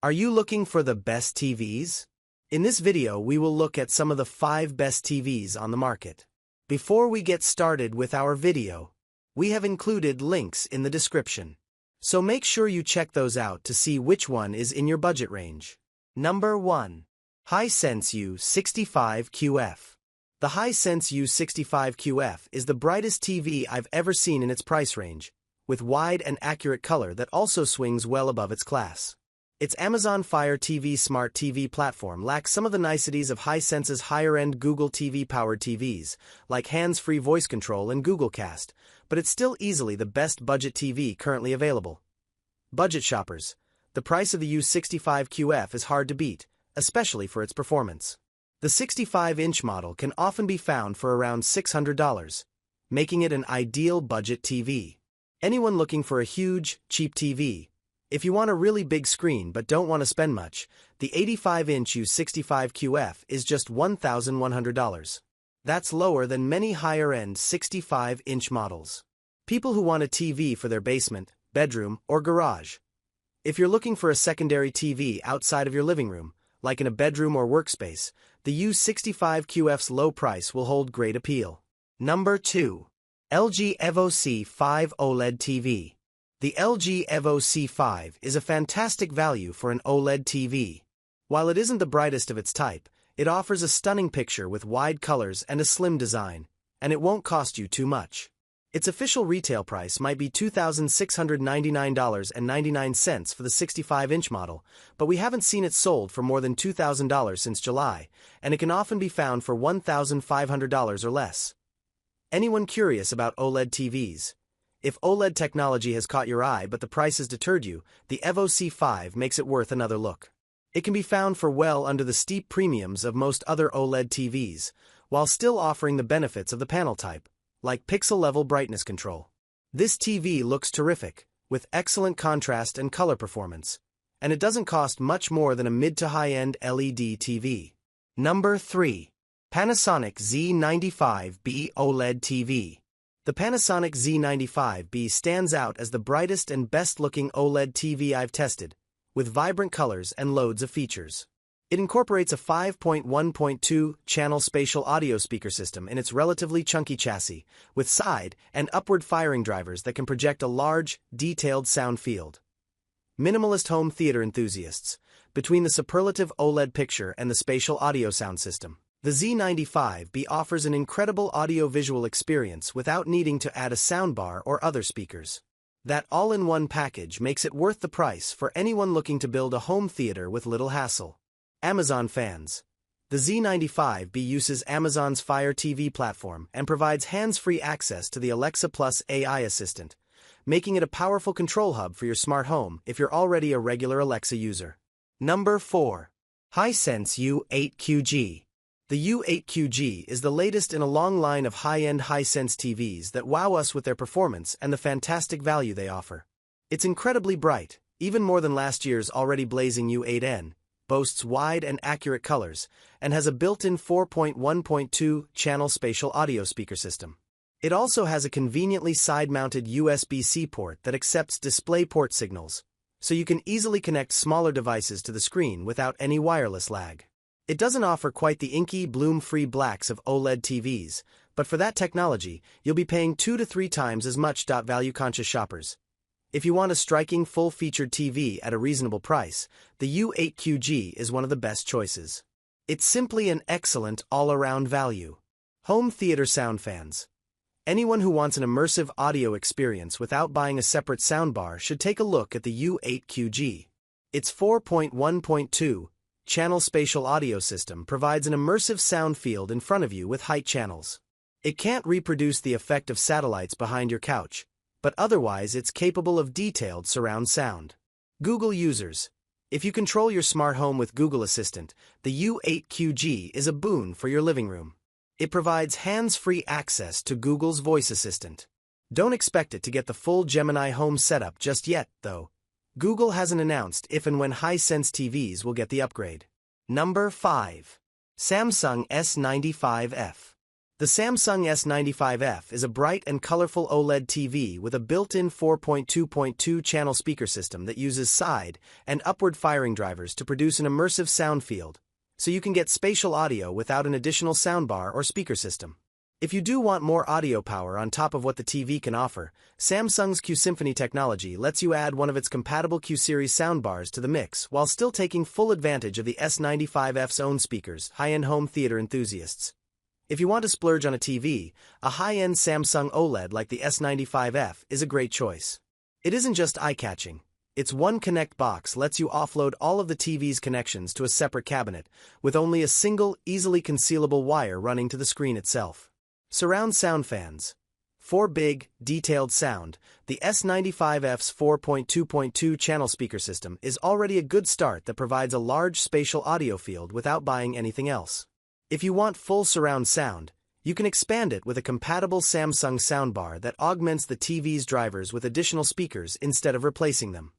Are you looking for the best TVs? In this video, we will look at some of the 5 best TVs on the market. Before we get started with our video, we have included links in the description. So make sure you check those out to see which one is in your budget range. Number 1. Hisense U65QF. The Hisense U65QF is the brightest TV I've ever seen in its price range, with wide and accurate color that also swings well above its class. Its Amazon Fire TV Smart TV platform lacks some of the niceties of Hisense's higher-end Google TV-powered TVs, like hands-free voice control and Google Cast, but it's still easily the best budget TV currently available. Budget shoppers, the price of the U65QF is hard to beat, especially for its performance. The 65-inch model can often be found for around $600, making it an ideal budget TV. Anyone looking for a huge, cheap TV, if you want a really big screen but don't want to spend much, the 85-inch U65QF is just $1,100. That's lower than many higher-end 65-inch models. People who want a TV for their basement, bedroom, or garage. If you're looking for a secondary TV outside of your living room, like in a bedroom or workspace, the U65QF's low price will hold great appeal. Number 2. LG Evo C5 OLED TV. The LG Evo C5 is a fantastic value for an OLED TV. While it isn't the brightest of its type, it offers a stunning picture with wide colors and a slim design, and it won't cost you too much. Its official retail price might be $2,699.99 for the 65-inch model, but we haven't seen it sold for more than $2,000 since July, and it can often be found for $1,500 or less. Anyone curious about OLED TVs? If OLED technology has caught your eye but the price has deterred you, the Evo C5 makes it worth another look. It can be found for well under the steep premiums of most other OLED TVs, while still offering the benefits of the panel type, like pixel-level brightness control. This TV looks terrific, with excellent contrast and color performance, and it doesn't cost much more than a mid to high-end LED TV. Number 3. Panasonic Z95B OLED TV. The Panasonic Z95B stands out as the brightest and best-looking OLED TV I've tested, with vibrant colors and loads of features. It incorporates a 5.1.2 channel spatial audio speaker system in its relatively chunky chassis, with side and upward firing drivers that can project a large, detailed sound field. Minimalist home theater enthusiasts, between the superlative OLED picture and the spatial audio sound system, the Z95B offers an incredible audio-visual experience without needing to add a soundbar or other speakers. That all-in-one package makes it worth the price for anyone looking to build a home theater with little hassle. Amazon fans. The Z95B uses Amazon's Fire TV platform and provides hands-free access to the Alexa Plus AI assistant, making it a powerful control hub for your smart home if you're already a regular Alexa user. Number 4. Hisense U8QG. The U8QG is the latest in a long line of high-end Hisense TVs that wow us with their performance and the fantastic value they offer. It's incredibly bright, even more than last year's already blazing U8N, boasts wide and accurate colors, and has a built-in 4.1.2 channel spatial audio speaker system. It also has a conveniently side-mounted USB-C port that accepts DisplayPort signals, so you can easily connect smaller devices to the screen without any wireless lag. It doesn't offer quite the inky, bloom-free blacks of OLED TVs, but for that technology, you'll be paying 2 to 3 times as much. Value-conscious shoppers. If you want a striking full-featured TV at a reasonable price, the U8QG is one of the best choices. It's simply an excellent all-around value. Home theater sound fans. Anyone who wants an immersive audio experience without buying a separate soundbar should take a look at the U8QG. Its 4.1.2 channel spatial audio system provides an immersive sound field in front of you with height channels. It can't reproduce the effect of satellites behind your couch, but otherwise it's capable of detailed surround sound. Google users. If you control your smart home with Google Assistant, the U8QG is a boon for your living room. It provides hands-free access to Google's voice assistant. Don't expect it to get the full Gemini home setup just yet, though. Google hasn't announced if and when Hisense TVs will get the upgrade. Number 5. Samsung S95F. The Samsung S95F is a bright and colorful OLED TV with a built-in 4.2.2 channel speaker system that uses side and upward firing drivers to produce an immersive sound field, so you can get spatial audio without an additional soundbar or speaker system. If you do want more audio power on top of what the TV can offer, Samsung's Q Symphony technology lets you add one of its compatible Q-series soundbars to the mix while still taking full advantage of the S95F's own speakers, high-end home theater enthusiasts. If you want to splurge on a TV, a high-end Samsung OLED like the S95F is a great choice. It isn't just eye-catching. Its One Connect box lets you offload all of the TV's connections to a separate cabinet, with only a single, easily concealable wire running to the screen itself. Surround sound fans. For big, detailed sound, the S95F's 4.2.2 channel speaker system is already a good start that provides a large spatial audio field without buying anything else. If you want full surround sound, you can expand it with a compatible Samsung soundbar that augments the TV's drivers with additional speakers instead of replacing them.